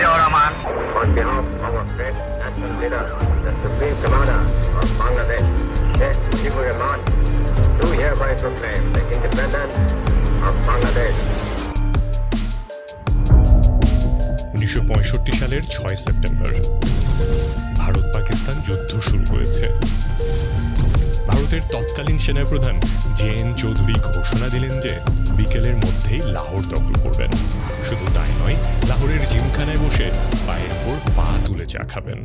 Ziaur Rahman. On behalf of our great national leader, the Supreme Commander of Bangladesh, Sheikh Mujibur Rahman, do hereby proclaim the independence of Bangladesh. 1965 সালের 6 September Bharat Pakistan যুদ্ধ শুরু হয়েছে। ভারতের তৎকালীন সেনাপ্রধান জে.এন. চৌধুরী ঘোষণা দিলেন যে বিকেলের মধ্যেই লাহোর দখল করবেন। শুধু তাই নয়, লাহোরের জিমখানায় বসে পায়ের উপর পা তুলে চা খাবেন।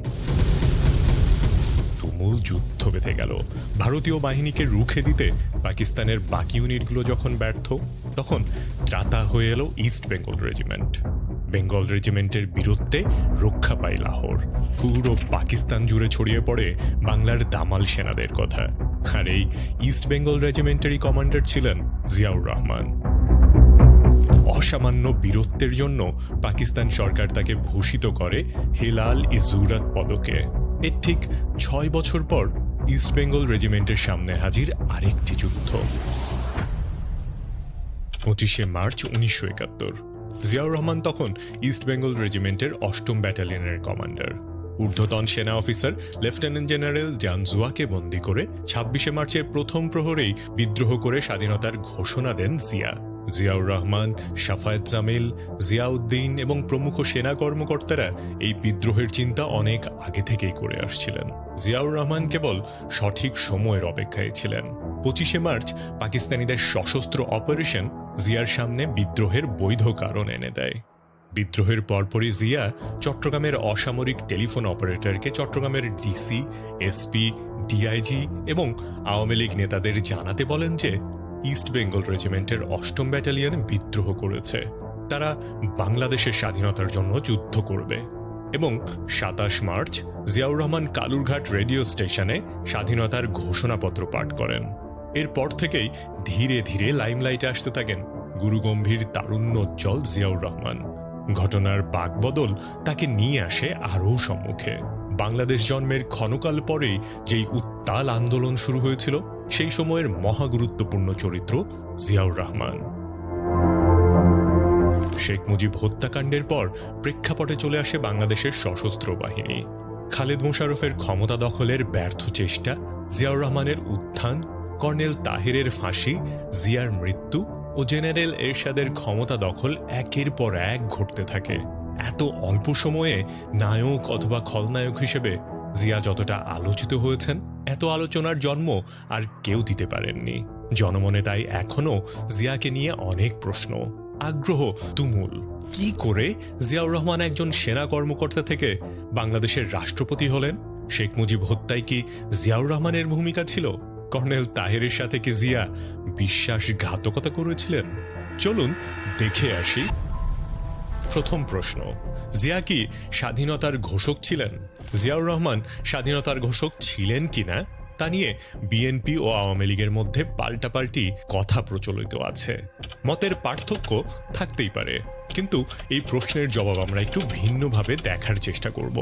তুমুল যুদ্ধ বেঁধে গেল। ভারতীয় বাহিনীকে রুখে দিতে পাকিস্তানের বাকি ইউনিটগুলো যখন ব্যর্থ, তখন ত্রাতা হয়ে এলো ইস্ট বেঙ্গল রেজিমেন্ট। বেঙ্গল রেজিমেন্টের বীরত্বে রক্ষা পায় লাহোর। পুরো পাকিস্তান জুড়ে ছড়িয়ে পড়ে বাংলার দামাল সেনাদের কথা। আর এই ইস্ট বেঙ্গল রেজিমেন্টেরই কমান্ডার ছিলেন জিয়াউর রহমান। অসামান্য বীরত্বের জন্য পাকিস্তান সরকার তাকে ভূষিত করে হেলাল-ই-জুরাত পদকে। এর ঠিক 6 বছর পর ইস্ট বেঙ্গল রেজিমেন্টের সামনে হাজির আরেকটি যুদ্ধ। 25শে মার্চ 1971। জিয়াউর রহমান তখন ইস্ট বেঙ্গল রেজিমেন্টের 8ম ব্যাটালিয়নের কমান্ডার। ঊর্ধ্বতন সেনা অফিসার লেফটেন্যান্ট জেনারেল জানজুয়াকে বন্দী করে 26শে মার্চের প্রথম প্রহরেই বিদ্রোহ করে স্বাধীনতার ঘোষণা দেন জিয়া। জিয়াউর রহমান, শাফায়েত জামিল, জিয়াউদ্দিন এবং প্রমুখ সেনা কর্মকর্তারা এই বিদ্রোহের চিন্তা অনেক আগে থেকেই করে আসছিলেন। জিয়াউর রহমান কেবল সঠিক সময়ের অপেক্ষায় ছিলেন। 25শে মার্চ পাকিস্তানিদের সশস্ত্র অপারেশন জিয়ার সামনে বিদ্রোহের বৈধ কারণ এনে দেয়। বিদ্রোহের পরপরই জিয়া চট্টগ্রামের অসামরিক টেলিফোন অপারেটরকে চট্টগ্রামের ডিসি, এসপি, ডিআইজি এবং আওয়ামী লীগ নেতাদের জানাতে বলেন যে ইস্ট বেঙ্গল রেজিমেন্টের 8ম ব্যাটালিয়ন বিদ্রোহ করেছে। তারা বাংলাদেশের স্বাধীনতার জন্য যুদ্ধ করবে। এবং 27 মার্চ জিয়াউর রহমান কালুরঘাট রেডিও স্টেশনে স্বাধীনতার ঘোষণাপত্র পাঠ করেন। এরপর থেকেই ধীরে ধীরে লাইমলাইটে আসতে থাকেন গুরুগম্ভীর তারুণ্যোজ্জ্বল জিয়াউর রহমান। ঘটনার বাঁকবদল তাকে নিয়ে আসে আরও সম্মুখে। বাংলাদেশ জন্মের ক্ষণকাল পরেই যেই উত্তাল আন্দোলন শুরু হয়েছিল, সেই সময়ের মহাগুরুত্বপূর্ণ চরিত্র জিয়াউর রহমান। শেখ মুজিব হত্যাকাণ্ডের পর প্রেক্ষাপটে চলে আসে বাংলাদেশের সশস্ত্র বাহিনী। খালেদ মোশাররফের ক্ষমতা দখলের ব্যর্থ চেষ্টা, জিয়াউর রহমানের উত্থান, কর্নেল তাহেরের ফাঁসি, জিয়ার মৃত্যু ও জেনারেল এরশাদের ক্ষমতা দখল একের পর এক ঘটতে থাকে। এত অল্প সময়ে নায়ক অথবা খলনায়ক হিসেবে জিয়া যতটা আলোচিত হয়েছেন, এত আলোচনার জন্ম আর কেউ দিতে পারেননি। জনমনে তাই এখনো জিয়াকে নিয়ে অনেক প্রশ্ন, আগ্রহ তুমুল। কি করে জিয়াউর রহমান একজন সেনা কর্মকর্তা থেকে বাংলাদেশের রাষ্ট্রপতি হলেন? শেখ মুজিব হত্যায় কি জিয়াউর রহমানের ভূমিকা ছিল? কর্নেল তাহেরের সাথে কি জিয়া বিশ্বাসঘাতকতা করেছিলেন? চলুন দেখে আসি। প্রথম প্রশ্ন, জিয়া কি স্বাধীনতার ঘোষক ছিলেন? জিয়াউর রহমান স্বাধীনতার ঘোষক ছিলেন কিনা তা নিয়ে বিএনপি ও আওয়ামী লীগের মধ্যে পাল্টাপাল্টি কথা প্রচলিত আছে। মতের পার্থক্য থাকতেই পারে, কিন্তু এই প্রশ্নের জবাব আমরা একটু ভিন্নভাবে দেখার চেষ্টা করব।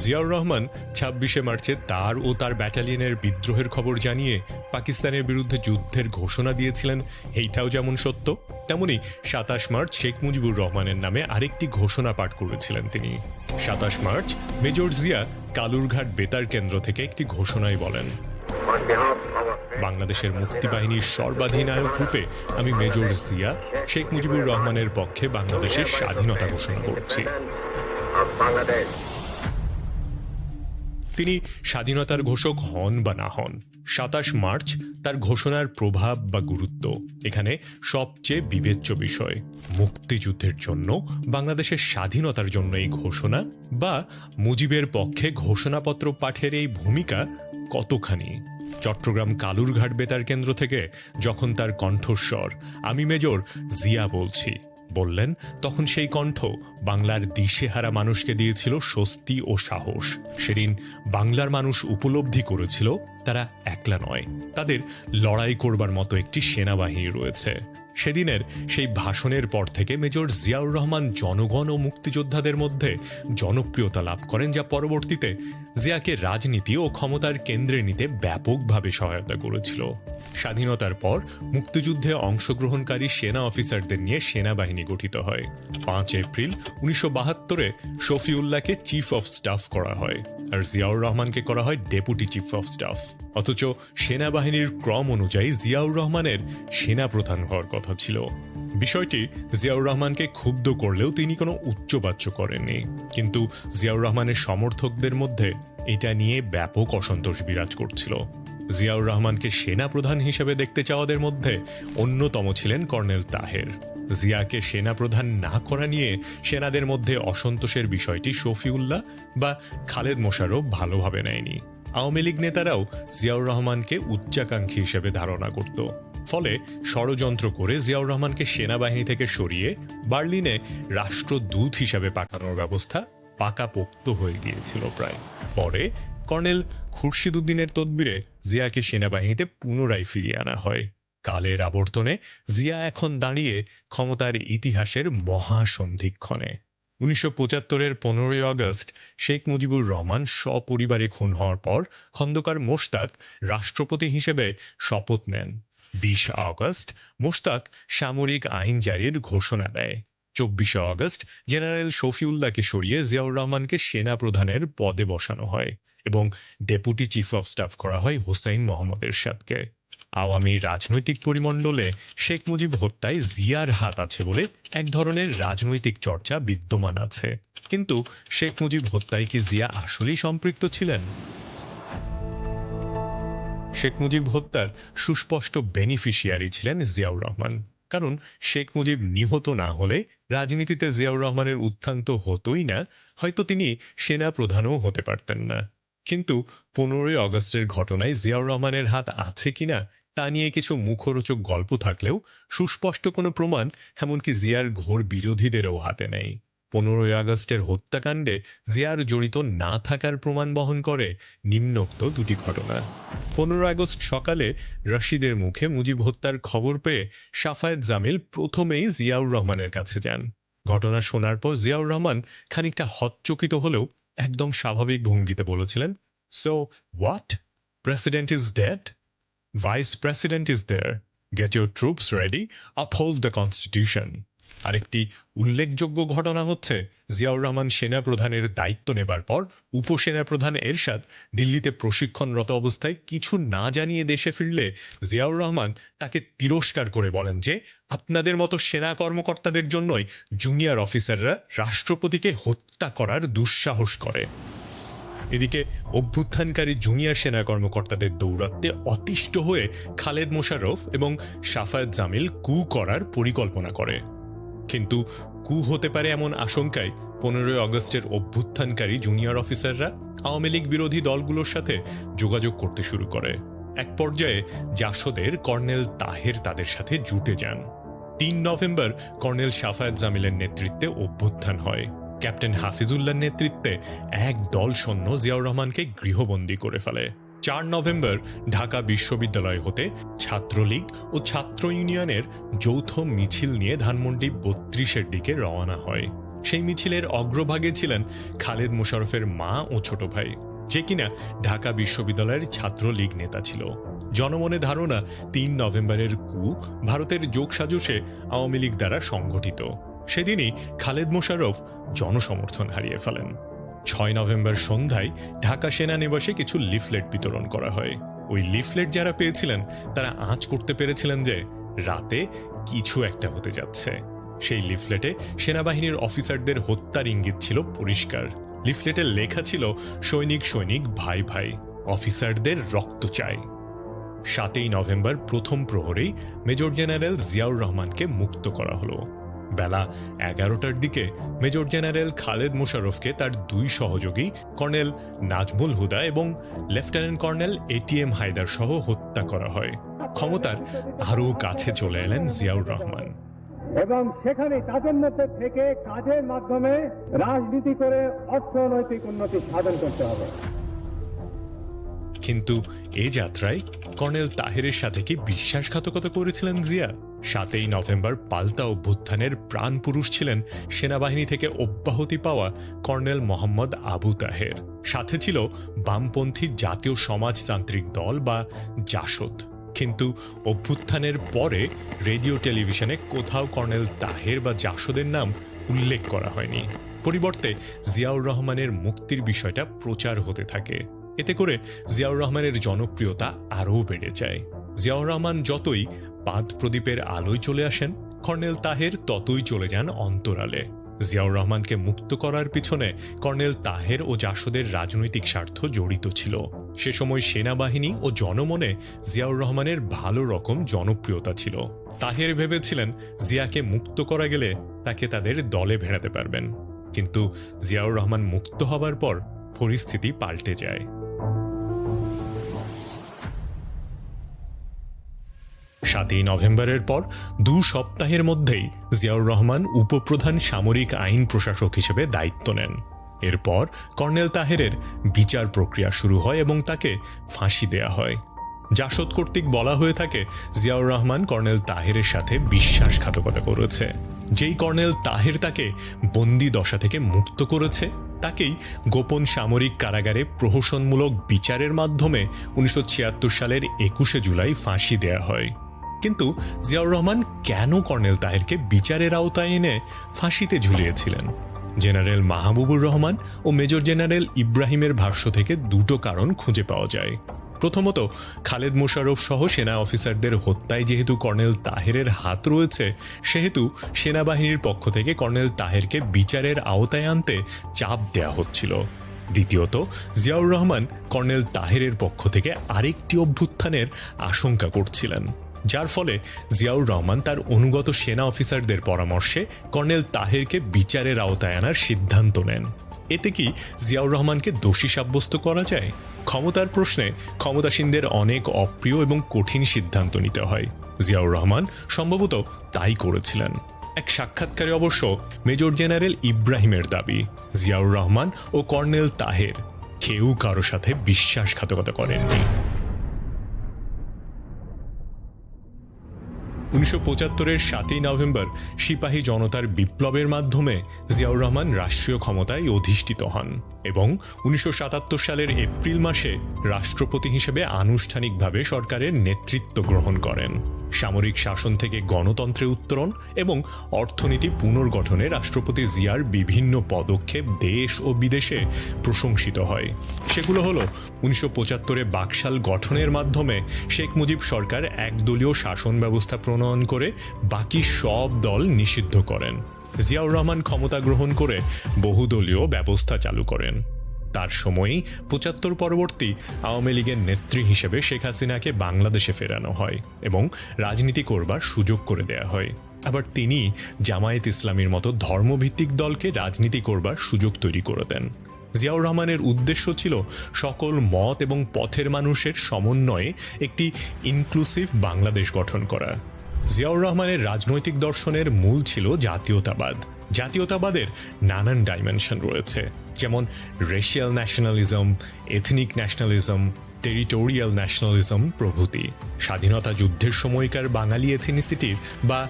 জিয়াউর রহমান 26শে মার্চে তার ও তার ব্যাটালিয়নের বিদ্রোহের খবর জানিয়ে পাকিস্তানের বিরুদ্ধে যুদ্ধের ঘোষণা দিয়েছিলেন, এইটাও যেমন সত্য, তেমনি 27 মার্চ শেখ মুজিবুর রহমানের নামে আরেকটি ঘোষণা পাঠ করেছিলেন তিনি। 27 মার্চ মেজর জিয়া কালুরঘাট বেতার কেন্দ্র থেকে একটি ঘোষণায় বলেন, বাংলাদেশের মুক্তিবাহিনীর সর্বাধিনায়ক রূপে আমি মেজর জিয়া শেখ মুজিবুর রহমানের পক্ষে বাংলাদেশের স্বাধীনতা ঘোষণা করছি। তিনি স্বাধীনতার ঘোষক হন বা না হন, 27 মার্চ তার ঘোষণার প্রভাব বা গুরুত্ব এখানে সবচেয়ে বিবেচ্য বিষয়। মুক্তিযুদ্ধের জন্য, বাংলাদেশের স্বাধীনতার জন্য এই ঘোষণা বা মুজিবের পক্ষে ঘোষণাপত্র পাঠের এই ভূমিকা কতখানি? চট্টগ্রাম কালুরঘাট বেতার কেন্দ্র থেকে যখন তার কণ্ঠস্বর আমি মেজর জিয়া বলছি বললেন, তখন সেই কণ্ঠ বাংলার দিশেহারা মানুষকে দিয়েছিল স্বস্তি ও সাহস। সেদিন বাংলার মানুষ উপলব্ধি করেছিল তারা একলা নয়, তাদের লড়াই করবার মতো একটি সেনাবাহিনী রয়েছে। সেদিনের সেই ভাষণের পর থেকে মেজর জিয়াউর রহমান জনগণ ও মুক্তিযোদ্ধাদের মধ্যে জনপ্রিয়তা লাভ করেন, যা পরবর্তীতে জিয়াকে রাজনীতি ও ক্ষমতার কেন্দ্রে নিতে ব্যাপকভাবে সহায়তা করেছিল। স্বাধীনতার পর মুক্তিযুদ্ধে অংশগ্রহণকারী সেনা অফিসারদের নিয়ে সেনাবাহিনী গঠিত হয়। 5 এপ্রিল 1972-এ শফিউল্লাহকে চিফ অফ স্টাফ করা হয়, আর জিয়াউর রহমানকে করা হয় ডেপুটি চিফ অফ স্টাফ। অথচ সেনাবাহিনীর ক্রম অনুযায়ী জিয়াউর রহমানের সেনা প্রধান হওয়ার কথা ছিল। বিষয়টি জিয়াউর রহমানকে ক্ষুব্ধ করলেও তিনি কোনো উচ্চবাচ্য করেননি। কিন্তু জিয়াউর রহমানের সমর্থকদের মধ্যে এটা নিয়ে ব্যাপক অসন্তোষ বিরাজ করছিল। জিয়াউর রহমানকে সেনা প্রধান হিসেবে দেখতে চাওয়াদের মধ্যে অন্যতম ছিলেন কর্নেল তাহের। জিয়াকে সেনা প্রধান না করা নিয়ে সেনাদের মধ্যে অসন্তোষের বিষয়টি শফিউল্লাহ বা খালেদ মোশাররফ ভালোভাবে নেয়নি। আওয়ামী লীগ নেতারাও জিয়াউর রহমানকে উচ্চাকাঙ্ক্ষী হিসেবে ধারণা করত। ফলে ষড়যন্ত্র করে জিয়াউর রহমানকে সেনাবাহিনী থেকে সরিয়ে বার্লিনে রাষ্ট্রদূত হিসাবে পাঠানোর ব্যবস্থা পাকাপোক্ত হয়ে গিয়েছিল প্রায়। পরে কর্নেল খুরশিদ উদ্দিনের তদবিরে জিয়াকে সেনাবাহিনীতে পুনরায় ফিরিয়ে আনা হয়। কালের আবর্তনে জিয়া এখন দাঁড়িয়ে ক্ষমতার ইতিহাসের মহাসন্ধিক্ষণে। 1975-এর 15ই আগস্ট শেখ মুজিবুর রহমান সপরিবারে খুন হওয়ার পর খন্দকার মোশতাক রাষ্ট্রপতি হিসেবে শপথ নেন। 20 আগস্ট মোশতাক সামরিক আইন জারির ঘোষণা দেয়। 24 আগস্ট জেনারেল শফিউল্লাহকে সরিয়ে জিয়াউর রহমানকে সেনা প্রধানের পদে বসানো হয় এবং ডেপুটি চিফ অফ স্টাফ করা হয় হোসাইন মোহাম্মদ এরশাদকে। আওয়ামী রাজনৈতিক পরিমণ্ডলে শেখ মুজিব হত্যায় জিয়ার হাত আছে বলে এক ধরনের রাজনৈতিক চর্চা বিদ্যমান আছে। কিন্তু শেখ মুজিব হত্যায় কি জিয়া আসলেই সম্পৃক্ত ছিলেন? শেখ মুজিব হত্যার সুস্পষ্ট বেনিফিশিয়ারি ছিলেন জিয়াউর রহমান। কারণ শেখ মুজিব নিহত না হলে রাজনীতিতে জিয়াউর রহমানের উত্থান তো হতোই না, হয়তো তিনি সেনা প্রধানও হতে পারতেন না। কিন্তু 15ই আগস্টের ঘটনায় জিয়াউর রহমানের হাত আছে কিনা তা নিয়ে কিছু মুখরোচক গল্প থাকলেও সুস্পষ্ট কোনো প্রমাণ এমনকি জিয়ার ঘোর বিরোধীদেরও হাতে নেই। 15ই আগস্টের হত্যাকাণ্ডে জিয়ার জড়িত না থাকার প্রমাণ বহন করে নিম্নোক্ত দুটি ঘটনা। 15 আগস্ট সকালে রশিদের মুখে মুজিব হত্যার খবর পেয়ে সাফায়েত জামিল প্রথমেই জিয়াউর রহমানের কাছে যান। ঘটনা শোনার পর জিয়াউর রহমান খানিকটা হতচকিত হলেও একদম স্বাভাবিক ভঙ্গিতে বলেছিলেন, "so what? President is dead? Vice president is there. Get your troops ready, uphold the constitution." আরেকটি উল্লেখযোগ্য ঘটনা হচ্ছে জিয়াউর রহমান সেনা প্রধানের দায়িত্ব নেবার পর উপসেনা প্রধান এরশাদ দিল্লিতে প্রশিক্ষণরত অবস্থায় কিছু না জানিয়ে দেশে ফিরলে জিয়াউর রহমান তাকে তিরস্কার করে বলেন যে আপনাদের মতো সেনা কর্মকর্তাদের জন্যই জুনিয়র অফিসাররা রাষ্ট্রপতিকে হত্যা করার দুঃসাহস করে। এদিকে অভ্যুত্থানকারী জুনিয়র সেনা কর্মকর্তাদের দৌরাত্ম্যে অতিষ্ঠ হয়ে খালেদ মোশাররফ এবং সাফায়েত জামিল কু করার পরিকল্পনা করে। কিন্তু কু হতে পারে এমন আশঙ্কায় 15ই আগস্টের অভ্যুত্থানকারী জুনিয়র অফিসাররা আওয়ামী লীগ বিরোধী দলগুলোর সাথে যোগাযোগ করতে শুরু করে। এক পর্যায়ে জাসদের কর্নেল তাহের তাদের সাথে জুটে যান। 3 নভেম্বর কর্নেল সাফায়েত জামিলের নেতৃত্বে অভ্যুত্থান হয়। ক্যাপ্টেন হাফিজুল্লাহর নেতৃত্বে এক দল সৈন্য জিয়াউর রহমানকে গৃহবন্দী করে ফেলে। 4 নভেম্বর ঢাকা বিশ্ববিদ্যালয় হতে ছাত্রলীগ ও ছাত্র ইউনিয়নের যৌথ মিছিল নিয়ে ধানমন্ডি 32-এর দিকে রওনা হয়। সেই মিছিলের অগ্রভাগে ছিলেন খালেদ মোশাররফের মা ও ছোট ভাই, যে কিনা ঢাকা বিশ্ববিদ্যালয়ের ছাত্রলীগ নেতা ছিল। জনমনে ধারণা 3 নভেম্বরের কু ভারতের যোগসাজশে আওয়ামী লীগ দ্বারা সংগঠিত। সেদিনই খালেদ মোশাররফ জনসমর্থন হারিয়ে ফেলেন। 6 নভেম্বর সন্ধ্যায় ঢাকা সেনানিবাসে কিছু লিফলেট বিতরণ করা হয়। ওই লিফলেট যারা পেয়েছিলেন তারা আঁচ করতে পেরেছিলেন যে রাতে কিছু একটা হতে যাচ্ছে। সেই লিফলেটে সেনাবাহিনীর অফিসারদের হত্যার ইঙ্গিত ছিল পরিষ্কার। লিফলেটে লেখা ছিল, সৈনিক সৈনিক ভাই ভাই, অফিসারদের রক্ত চাই। 7 নভেম্বর প্রথম প্রহরেই মেজর জেনারেল জিয়াউর রহমানকে মুক্ত করা হলো। বেলা 11টার দিকে মেজর জেনারেল খালেদ মোশাররফকে তার 2 সহযোগী কর্নেল নাজমুল হুদা এবং লেফটেন্যান্ট কর্নেল ATM হায়দার সহ হত্যা করা হয়। ক্ষমতার আরও কাছে চলে এলেন জিয়াউর রহমান এবং সেখানে তাদের মধ্যে থেকে কাজের মাধ্যমে রাজনীতি করে অর্থনৈতিক উন্নতি সাধন করতে হবে। কিন্তু এ যাত্রায় কর্নেল তাহেরের সাথে কি বিশ্বাসঘাতকতা করেছিলেন জিয়া? 7 নভেম্বর পাল্টা অভ্যুত্থানের প্রাণপুরুষ ছিলেন সেনাবাহিনী থেকে অব্যাহতি পাওয়া কর্নেল মোহাম্মদ আবু তাহের। সাথে ছিল বামপন্থী জাতীয় সমাজতান্ত্রিক দল বা জাসদ। কিন্তু অভ্যুত্থানের পরে রেডিও টেলিভিশনে কোথাও কর্নেল তাহের বা জাসদের নাম উল্লেখ করা হয়নি। পরিবর্তে জিয়াউর রহমানের মুক্তির বিষয়টা প্রচার হতে থাকে। এতে করে জিয়াউর রহমানের জনপ্রিয়তা আরও বেড়ে যায়। জিয়াউর রহমান যতই পাদ প্রদীপের আলোয় চলে আসেন, কর্নেল তাহের ততই চলে যান অন্তরালে। জিয়াউর রহমানকে মুক্ত করার পিছনে কর্নেল তাহের ও জাসদের রাজনৈতিক স্বার্থ জড়িত ছিল। সে সময় সেনাবাহিনী ও জনমনে জিয়াউর রহমানের ভালো রকম জনপ্রিয়তা ছিল। তাহের ভেবেছিলেন জিয়াকে মুক্ত করা গেলে তাকে তাদের দলে ভেড়াতে পারবেন, কিন্তু জিয়াউর রহমান মুক্ত হবার পর পরিস্থিতি পাল্টে যায়। 7ই নভেম্বরের পর 2 সপ্তাহের মধ্যেই জিয়াউর রহমান উপপ্রধান সামরিক আইন প্রশাসক হিসেবে দায়িত্ব নেন। এরপর কর্নেল তাহেরের বিচার প্রক্রিয়া শুরু হয় এবং তাকে ফাঁসি দেয়া হয়। জাসদ কর্তৃক বলা হয়ে থাকে জিয়াউর রহমান কর্নেল তাহেরের সাথে বিশ্বাসঘাতকতা করেছে। যেই কর্নেল তাহের তাকে বন্দি দশা থেকে মুক্ত করেছে, তাকেই গোপন সামরিক কারাগারে প্রহসনমূলক বিচারের মাধ্যমে 1976 সালের 21শে জুলাই ফাঁসি দেয়া হয়। কিন্তু জিয়াউর রহমান কেন কর্নেল তাহেরকে বিচারের আওতায় এনে ফাঁসিতে ঝুলিয়েছিলেন? জেনারেল মাহবুবুর রহমান ও মেজর জেনারেল ইব্রাহিমের ভাষ্য থেকে 2টো কারণ খুঁজে পাওয়া যায়। প্রথমত, খালেদ মোশাররফ সহ সেনা অফিসারদের হত্যায় যেহেতু কর্নেল তাহেরের হাত রয়েছে, সেহেতু সেনাবাহিনীর পক্ষ থেকে কর্নেল তাহেরকে বিচারের আওতায় আনতে চাপ দেয়া হচ্ছিল। দ্বিতীয়ত, জিয়াউর রহমান কর্নেল তাহেরের পক্ষ থেকে আরেকটি অভ্যুত্থানের আশঙ্কা করছিলেন, যার ফলে জিয়াউর রহমান তার অনুগত সেনা অফিসারদের পরামর্শে কর্নেল তাহেরকে বিচারের আওতায় আনার সিদ্ধান্ত নেন। এতে কি জিয়াউর রহমানকে দোষী সাব্যস্ত করা যায়? ক্ষমতার প্রশ্নে ক্ষমতাসীনদের অনেক অপ্রিয় এবং কঠিন সিদ্ধান্ত নিতে হয়। জিয়াউর রহমান সম্ভবত তাই করেছিলেন। এক সাক্ষাৎকারে অবশ্য মেজর জেনারেল ইব্রাহিমের দাবি, জিয়াউর রহমান ও কর্নেল তাহের কেউ কারো সাথে বিশ্বাসঘাতকতা করেননি। 1975-এর 7ই নভেম্বর সিপাহী জনতার বিপ্লবের মাধ্যমে জিয়াউর রহমান রাষ্ট্রীয় ক্ষমতায় অধিষ্ঠিত হন এবং 1977 সালের এপ্রিল মাসে রাষ্ট্রপতি হিসেবে আনুষ্ঠানিকভাবে সরকারের নেতৃত্ব গ্রহণ করেন। সামরিক শাসন থেকে গণতন্ত্রে উত্তরণ এবং অর্থনীতি পুনর্গঠনে রাষ্ট্রপতি জিয়ার বিভিন্ন পদক্ষেপ দেশ ও বিদেশে প্রশংসিত হয়। সেগুলো হলো 1975-এ বাকশাল গঠনের মাধ্যমে শেখ মুজিব সরকার একদলীয় শাসন ব্যবস্থা প্রণয়ন করে বাকি সব দল নিষিদ্ধ করেন। জিয়াউর রহমান ক্ষমতা গ্রহণ করে বহুদলীয় ব্যবস্থা চালু করেন। তার সময়ই 75 পরবর্তী আওয়ামী লীগের নেত্রী হিসেবে শেখ হাসিনাকে বাংলাদেশে ফেরানো হয় এবং রাজনীতি করবার সুযোগ করে দেয়া হয়। আবার তিনি জামায়াত ইসলামীর মতো ধর্মভিত্তিক দলকে রাজনীতি করবার সুযোগ তৈরি করে দেন। জিয়াউর রহমানের উদ্দেশ্য ছিল সকল মত এবং পথের মানুষের সমন্বয়ে একটি ইনক্লুসিভ বাংলাদেশ গঠন করা। জিয়াউর রহমানের রাজনৈতিক দর্শনের মূল ছিল জাতীয়তাবাদ। জাতীয়তাবাদের নানান ডাইমেনশন রয়েছে, যেমন racial nationalism, ethnic nationalism, territorial nationalism প্রভৃতি। স্বাধীনতা যুদ্ধের সময়কার বাঙালি এথনিসিটির বা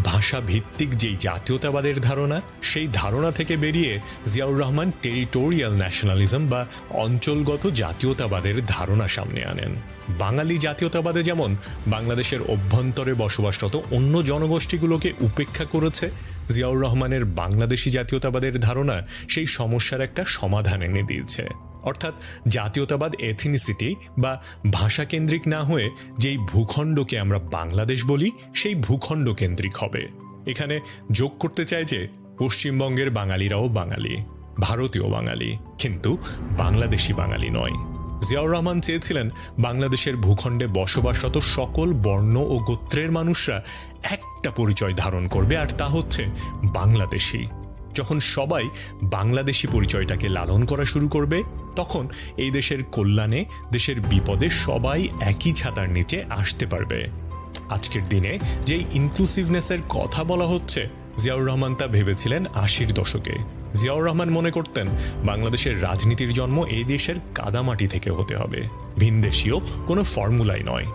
ভাষা ভিত্তিক যেই জাতীয়তাবাদের ধারণা, সেই ধারণা থেকে বেরিয়ে জিয়াউর রহমান টেরিটোরিয়াল ন্যাশনালিজম বা অঞ্চলগত জাতীয়তাবাদের ধারণা সামনে আনেন। বাঙালি জাতীয়তাবাদে যেমন বাংলাদেশের অভ্যন্তরে বসবাসরত অন্য জনগোষ্ঠীগুলোকে উপেক্ষা করেছে, জিয়াউর রহমানের বাংলাদেশি জাতীয়তাবাদের ধারণা সেই সমস্যার একটা সমাধান এনে দিয়েছে। অর্থাৎ জাতীয়তাবাদ এথনিসিটি বা ভাষা কেন্দ্রিক না হয়ে যেই ভূখণ্ডকে আমরা বাংলাদেশ বলি, সেই ভূখণ্ড কেন্দ্রিক হবে। এখানে যোগ করতে চাই যে পশ্চিমবঙ্গের বাঙালিরাও বাঙালি, ভারতীয় বাঙালি, কিন্তু বাংলাদেশি বাঙালি নয়। জিয়াউর রহমান চেয়েছিলেন বাংলাদেশের ভূখণ্ডে বসবাসরত সকল বর্ণ ও গোত্রের মানুষরা একটা পরিচয় ধারণ করবে, আর তা হচ্ছে বাংলাদেশি। যখন সবাই বাংলাদেশি পরিচয়টাকে লালন করা শুরু করবে, তখন এই দেশের কল্যাণে, দেশের বিপদে সবাই একই ছাতার নিচে আসতে পারবে। আজকের দিনে যেই ইনক্লুসিভনেসের কথা বলা হচ্ছে, জিয়াউর রহমান তা ভেবেছিলেন 80-র দশকে। জিয়াউর রহমান মনে করতেন বাংলাদেশের রাজনীতির জন্ম এই দেশের কাদামাটি থেকে হতে হবে, ভিনদেশীয় কোনো ফর্মুলাই নয়।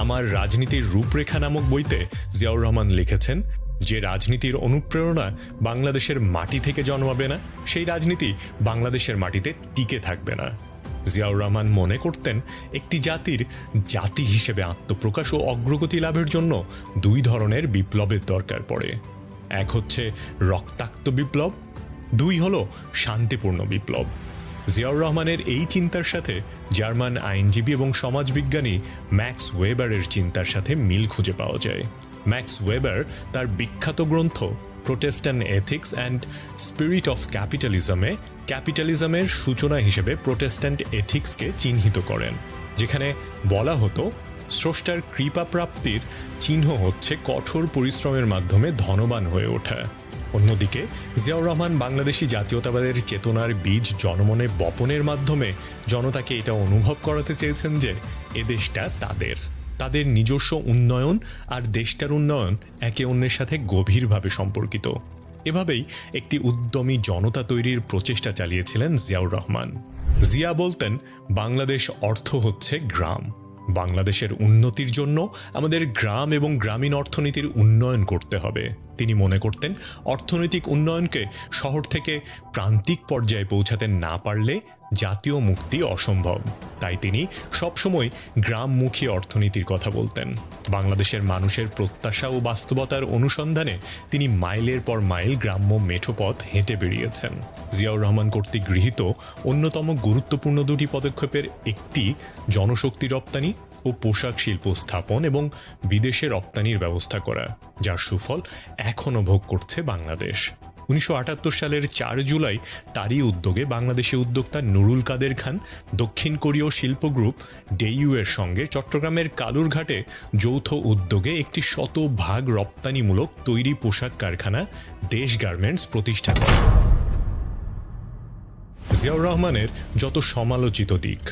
আমার রাজনীতির রূপরেখা নামক বইতে জিয়াউর রহমান লিখেছেন, যে রাজনীতির অনুপ্রেরণা বাংলাদেশের মাটি থেকে জন্মাবে না, সেই রাজনীতি বাংলাদেশের মাটিতে টিকে থাকবে না। জিয়াউর রহমান মনে করতেন একটি জাতির জাতি হিসেবে আত্মপ্রকাশ ও অগ্রগতি লাভের জন্য দুই ধরনের বিপ্লবের দরকার পড়ে। এক হচ্ছে রক্তাক্ত বিপ্লব, দুই হলো শান্তিপূর্ণ বিপ্লব। জিয়াউর রহমানের এই চিন্তার সাথে জার্মান আইনজীবী এবং সমাজবিজ্ঞানী ম্যাক্স ওয়েবারের চিন্তার সাথে মিল খুঁজে পাওয়া যায়। ম্যাক্স ওয়েবার তার বিখ্যাত গ্রন্থ Protestant ethics and spirit of ক্যাপিটালিজমে ক্যাপিটালিজমের সূচনা হিসেবে প্রোটেস্ট্যান্ট এথিক্সকে চিহ্নিত করেন, যেখানে বলা হতো স্রষ্টার কৃপা প্রাপ্তির চিহ্ন হচ্ছে কঠোর পরিশ্রমের মাধ্যমে ধনবান হয়ে ওঠা। অন্যদিকে জিয়াউর রহমান বাংলাদেশি জাতীয়তাবাদের চেতনার বীজ জনমনে বপনের মাধ্যমে জনতাকে এটা অনুভব করাতে চেয়েছেন যে এ দেশটা তাদের নিজস্ব উন্নয়ন আর দেশটার উন্নয়ন একে অন্যের সাথে গভীরভাবে সম্পর্কিত। এভাবেই একটি উদ্যমী জনতা তৈরির প্রচেষ্টা চালিয়েছিলেন জিয়াউর রহমান। জিয়া বলতেন, বাংলাদেশ অর্থ হচ্ছে গ্রাম। বাংলাদেশের উন্নতির জন্য আমাদের গ্রাম এবং গ্রামীণ অর্থনীতির উন্নয়ন করতে হবে। তিনি মনে করতেন অর্থনৈতিক উন্নয়নকে শহর থেকে প্রান্তিক পর্যায়ে পৌঁছাতে না পারলে জাতীয় মুক্তি অসম্ভব। তাই তিনি সবসময় গ্রামমুখী অর্থনীতির কথা বলতেন। বাংলাদেশের মানুষের প্রত্যাশা ও বাস্তবতার অনুসন্ধানে তিনি মাইলের পর মাইল গ্রাম্য মেঠোপথ হেঁটে বেরিয়েছেন। জিয়াউর রহমান কর্তৃক গৃহীত অন্যতম গুরুত্বপূর্ণ দুটি পদক্ষেপের একটি জনশক্তি রপ্তানি ও পোশাক শিল্প স্থাপন এবং বিদেশে রপ্তানির ব্যবস্থা করা, যার সুফল এখনও ভোগ করছে বাংলাদেশ। 1978 সালের 4 জুলাই তারই উদ্যোগে বাংলাদেশি উদ্যোক্তা নুরুল কাদের খান দক্ষিণ কোরীয় শিল্প গ্রুপ ডেইউ এর সঙ্গে চট্টগ্রামের কালুরঘাটে যৌথ উদ্যোগে একটি 100% রপ্তানিমূলক তৈরি পোশাক কারখানা দেশ গার্মেন্টস প্রতিষ্ঠা করেন। জিয়াউর রহমানের যত সমালোচিত দিক।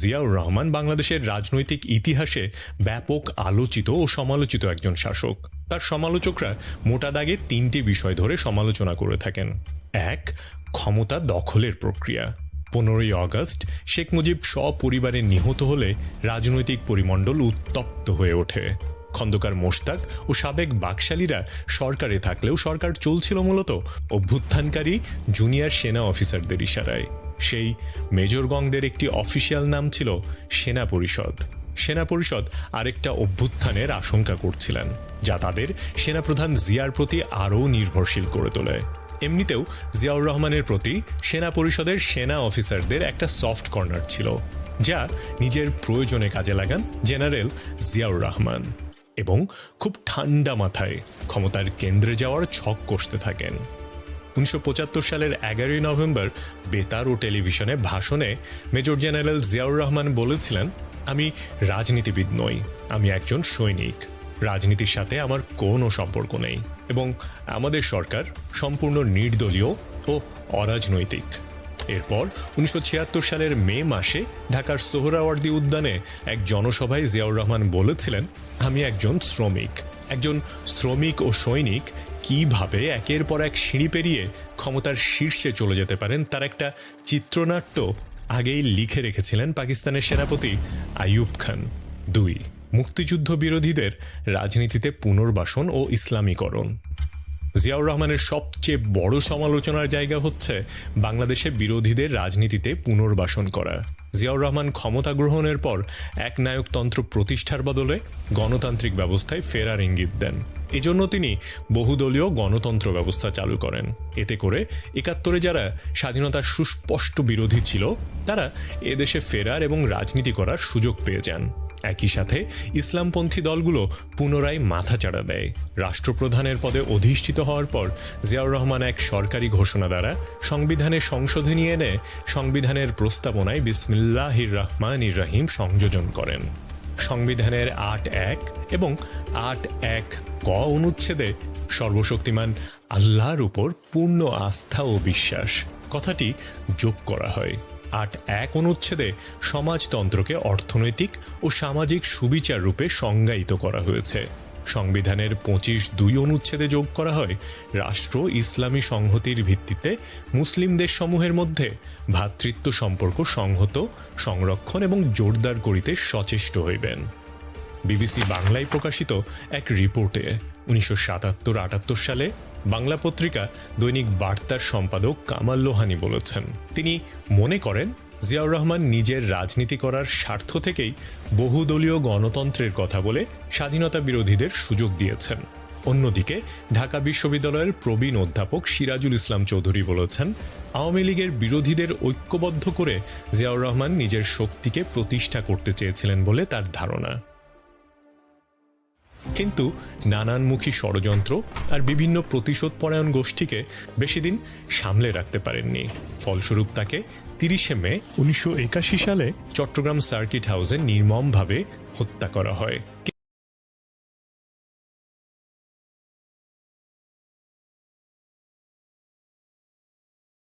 জিয়াউর রহমান বাংলাদেশের রাজনৈতিক ইতিহাসে ব্যাপক আলোচিত ও সমালোচিত একজন শাসক। তার সমালোচকরা মোটা দাগে 3টি বিষয় ধরে সমালোচনা করে থাকেন। 1. ক্ষমতা দখলের প্রক্রিয়া। 15ই আগস্ট শেখ মুজিব সপরিবারে নিহত হলে রাজনৈতিক পরিমণ্ডল উত্তপ্ত হয়ে ওঠে। খন্দকার মোশতাক ও সাবেক বাকশালীরা সরকারে থাকলেও সরকার চলছিল মূলত অভ্যুত্থানকারী জুনিয়র সেনা অফিসারদের ইশারায়। সেই মেজরগংদের একটি অফিসিয়াল নাম ছিল সেনা পরিষদ। সেনা পরিষদ আরেকটা অভ্যুত্থানের আশঙ্কা করছিলেন, যা তাদের সেনাপ্রধান জিয়ার প্রতি আরও নির্ভরশীল করে তোলে। এমনিতেও জিয়াউর রহমানের প্রতি সেনা পরিষদের সেনা অফিসারদের একটা সফট কর্নার ছিল, যা নিজের প্রয়োজনে কাজে লাগান জেনারেল জিয়াউর রহমান, এবং খুব ঠান্ডা মাথায় ক্ষমতার কেন্দ্রে যাওয়ার ছক কষতে থাকেন। 1975 সালের 11ই নভেম্বর বেতার ও টেলিভিশনে ভাষণে মেজর জেনারেল জিয়াউর রহমান বলেছিলেন, আমি রাজনীতিবিদ নই, আমি একজন সৈনিক। রাজনীতির সাথে আমার কোনো সম্পর্ক নেই এবং আমাদের সরকার সম্পূর্ণ নির্দলীয় ও অরাজনৈতিক। এরপর 1976 সালের মে মাসে ঢাকার সোহরাওয়ার্দী উদ্যানে এক জনসভায় জিয়াউর রহমান বলেছিলেন, আমি একজন শ্রমিক ও সৈনিক কিভাবে একের পর এক সিঁড়ি পেরিয়ে ক্ষমতার শীর্ষে চলে যেতে পারেন তার একটা চিত্রনাট্য আগেই লিখে রেখেছিলেন পাকিস্তানের সেনাপতি আইয়ুব খান। 2. মুক্তিযুদ্ধ বিরোধীদের রাজনীতিতে পুনর্বাসন ও ইসলামীকরণ। জিয়াউর রহমানের সবচেয়ে বড় সমালোচনার জায়গা হচ্ছে বাংলাদেশে বিরোধীদের রাজনীতিতে পুনর্বাসন করা। জিয়াউর রহমান ক্ষমতা গ্রহণের পর একনায়কতন্ত্র প্রতিষ্ঠার বদলে গণতান্ত্রিক ব্যবস্থায় ফেরার ইঙ্গিত দেন। এজন্য তিনি বহুদলীয় গণতন্ত্র ব্যবস্থা চালু করেন। এতে করে 71-এ যারা স্বাধীনতার সুস্পষ্ট বিরোধী ছিল তারা এদেশে ফেরার এবং রাজনীতি করার সুযোগ পেয়ে যান। একই সাথে ইসলামপন্থী দলগুলো পুনরায় মাথাচাড়া দেয়। রাষ্ট্রপ্রধানের পদে অধিষ্ঠিত হওয়ার পর জিয়াউর রহমান এক সরকারি ঘোষণা দ্বারা সংবিধানে সংশোধনী এনে সংবিধানের প্রস্তাবনায় বিসমিল্লাহির রহমানির রহিম সংযোজন করেন। সংবিধানের 8.1 এবং 8.1 ক অনুচ্ছেদে সর্বশক্তিমান আল্লাহর উপর পূর্ণ আস্থা ও বিশ্বাস কথাটি যোগ করা হয়। 8.1 অনুচ্ছেদে সমাজতন্ত্রকে অর্থনৈতিক ও সামাজিক সুবিচার রূপে সংজ্ঞায়িত করা হয়েছে। সংবিধানের 25.2 অনুচ্ছেদে যোগ করা হয়, রাষ্ট্র ইসলামী সংহতির ভিত্তিতে মুসলিম দেশসমূহের মধ্যে ভ্রাতৃত্ব সম্পর্ক সংহত, সংরক্ষণ এবং জোরদার করিতে সচেষ্ট হইবেন। বিবিসি বাংলায় প্রকাশিত এক রিপোর্টে 1977-78 সালে বাংলা পত্রিকা দৈনিক বার্তার সম্পাদক কামাল লোহানী বলেছেন, তিনি মনে করেন জিয়াউর রহমান নিজের রাজনীতি করার স্বার্থ থেকেই বহুদলীয় গণতন্ত্রের কথা বলে স্বাধীনতা বিরোধীদের সুযোগ দিয়েছেন। অন্যদিকে ঢাকা বিশ্ববিদ্যালয়ের প্রবীণ অধ্যাপক সিরাজুল ইসলাম চৌধুরী বলেছেন, আওয়ামী লীগের বিরোধীদের ঐক্যবদ্ধ করে জিয়াউর রহমান নিজের শক্তিকে প্রতিষ্ঠা করতে চেয়েছিলেন বলে তার ধারণা। কিন্তু নানানমুখী ষড়যন্ত্র আর বিভিন্ন প্রতিশোধপরায়ণ গোষ্ঠীকে বেশিদিন সামলে রাখতে পারেননি। ফলস্বরূপ তাকে 30 মে 1981 সালে চট্টগ্রাম সার্কিট হাউসে নির্মমভাবে হত্যা করা হয়।